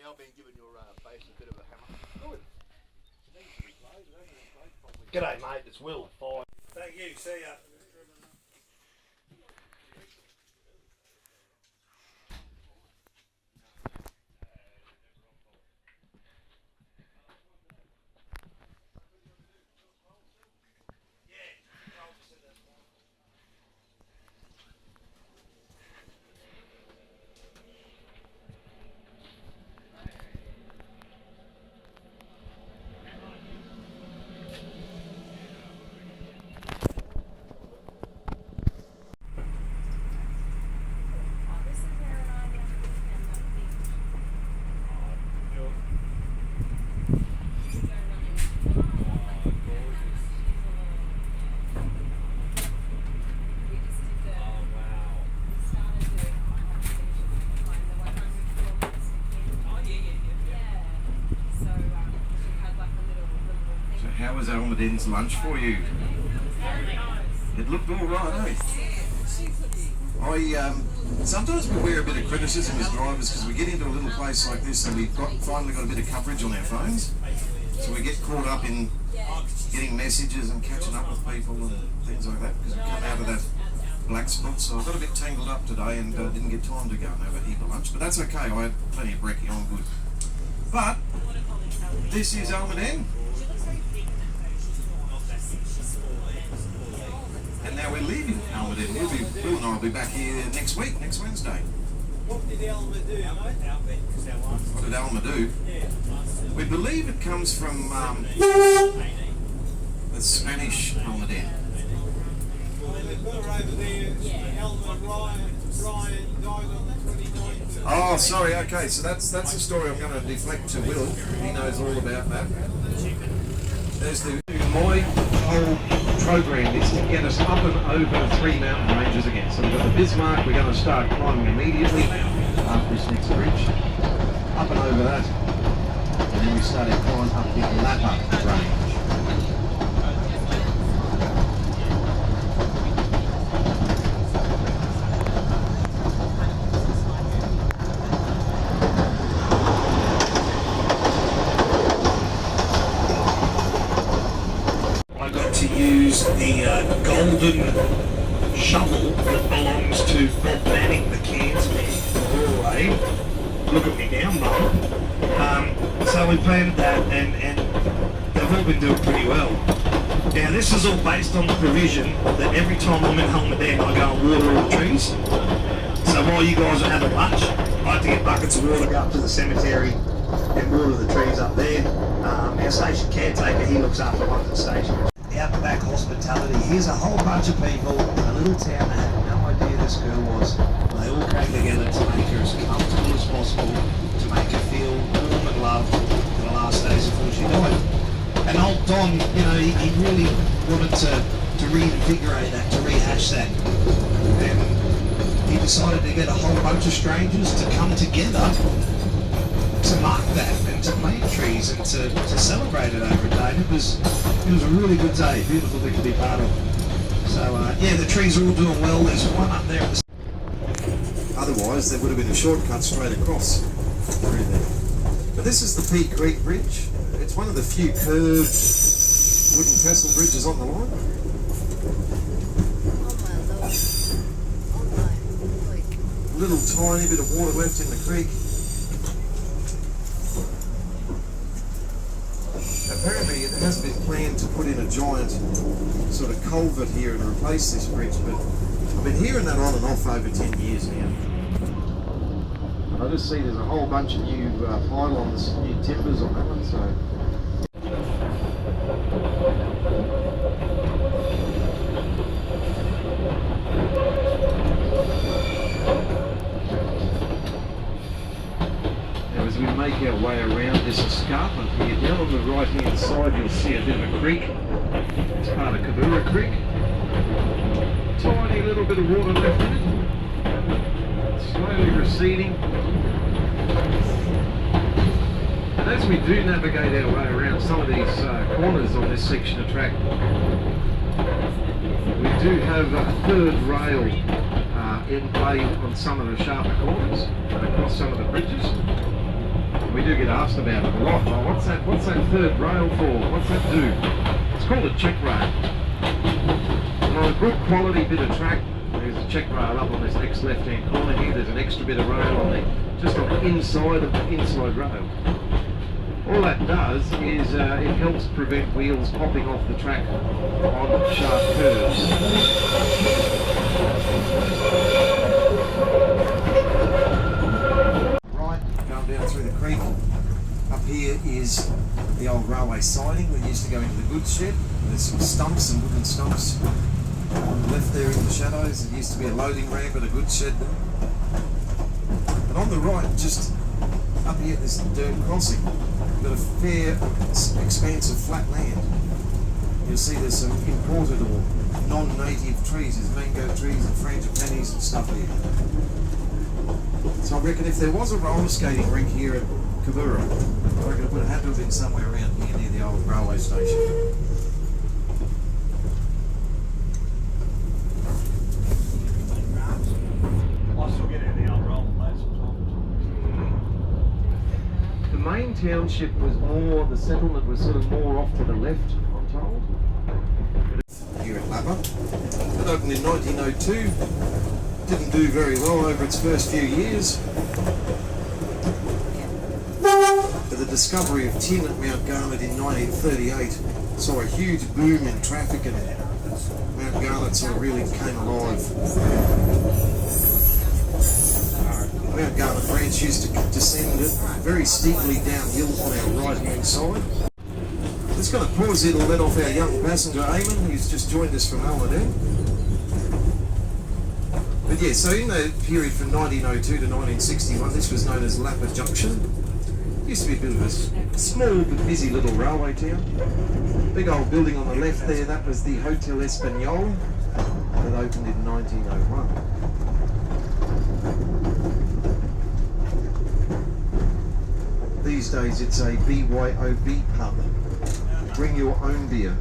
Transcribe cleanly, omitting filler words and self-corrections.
I've been giving your face a bit of a hammer. Good. G'day mate, it's Will. Fine. Thank you, see ya. How was Almaden's lunch for you? It looked all right, eh? Sometimes we wear a bit of criticism as drivers because we get into a little place like this and we've finally got a bit of coverage on our phones. So we get caught up in getting messages and catching up with people and things like that because we come out of that black spot. So I got a bit tangled up today and didn't get time to go and have a heap of lunch. But that's okay, I had plenty of brekkie, I'm good. But this is Almaden. And now we're leaving Almaden. Will and I will be back here next week, next Wednesday. What did Alma do? What did Alma do? We believe it comes from the Spanish Almaden. They've got her over there, Alma Ryan died on the 29th. Oh, sorry, okay, so that's the story I'm going to deflect to Will. He knows all about that. There's my whole program is to get us up and over 3 mountain ranges again. So we've got the Bismarck, we're going to start climbing immediately after this next bridge. Up and over that. And then we started climbing up the Lapa range. The golden shovel that belongs to Bob Manning, the Cairns man. Oh, look at me now, Mum. So we planted that and they've all been doing pretty well. Now this is all based on the provision that every time I'm in Almaden I go and water all the trees. So while you guys are having lunch, I like to get buckets of water, go up to the cemetery and water the trees up there. Our station caretaker, he looks after one of the stations. Out the back hospitality. Here's a whole bunch of people in a little town that had no idea this girl was. They all came together to make her as comfortable as possible, to make her feel warm and loved for the last days before she died. And old Don, you know, he really wanted to reinvigorate that, to rehash that. And he decided to get a whole bunch of strangers to come together to mark that and to plant trees and to celebrate it over a day. It was a really good day, beautiful thing to be part of. So yeah, the trees are all doing well. There's one up there at the... Otherwise there would have been a shortcut straight across through there. But this is the Pea Creek Bridge. It's one of the few curved wooden trestle bridges on the line. Little tiny bit of water left in the creek. Apparently it has been planned to put in a giant sort of culvert here and replace this bridge, but I've been hearing that on and off over 10 years now. And I just see there's a whole bunch of new pylons, new timbers on that one, so... our way around this escarpment here. Down on the right hand side you'll see a bit of a creek. It's part of Kavura Creek. Tiny little bit of water left in it. Slowly receding. And as we do navigate our way around some of these corners on this section of track, we do have a third rail in play on some of the sharper corners and across some of the bridges. We do get asked about it a lot. Oh, what's that third rail for? What's that do? It's called a check rail. And on a good quality bit of track, there's a check rail up on this next left hand corner here. There's an extra bit of rail on just on the inside of the inside rail. All that does is it helps prevent wheels popping off the track on sharp curves. Right, going down through the creek. Up here is the old railway siding that used to go into the goods shed. There's some stumps and wooden stumps on the left there in the shadows. It used to be a loading ramp at a goods shed there. And on the right, just up here at this dirt crossing, we've got a fair expanse of flat land. You'll see there's some imported or non-native trees. There's mango trees and frangipanis and stuff here. So I reckon if there was a roller skating rink here at Kavura, I reckon it would have had to have been somewhere around here near the old railway station. The main township was more, the settlement was sort of more off to the left, I'm told. Here at Lapa. It opened in 1902. Didn't do very well over its first few years. But the discovery of tin at Mount Garnet in 1938 saw a huge boom in traffic and Mount Garnet sort of really came alive. Mount Garnet branch used to descend very steeply downhill on our right hand side. Just going to pause here to let off our young passenger Eamon, who's just joined us from Almaden. But yeah, so in the period from 1902 to 1961, this was known as Lapa Junction. It used to be a bit of a small but busy little railway town. Big old building on the left there, that was the Hotel Espagnol that opened in 1901. These days it's a BYOB pub. Bring your own beer.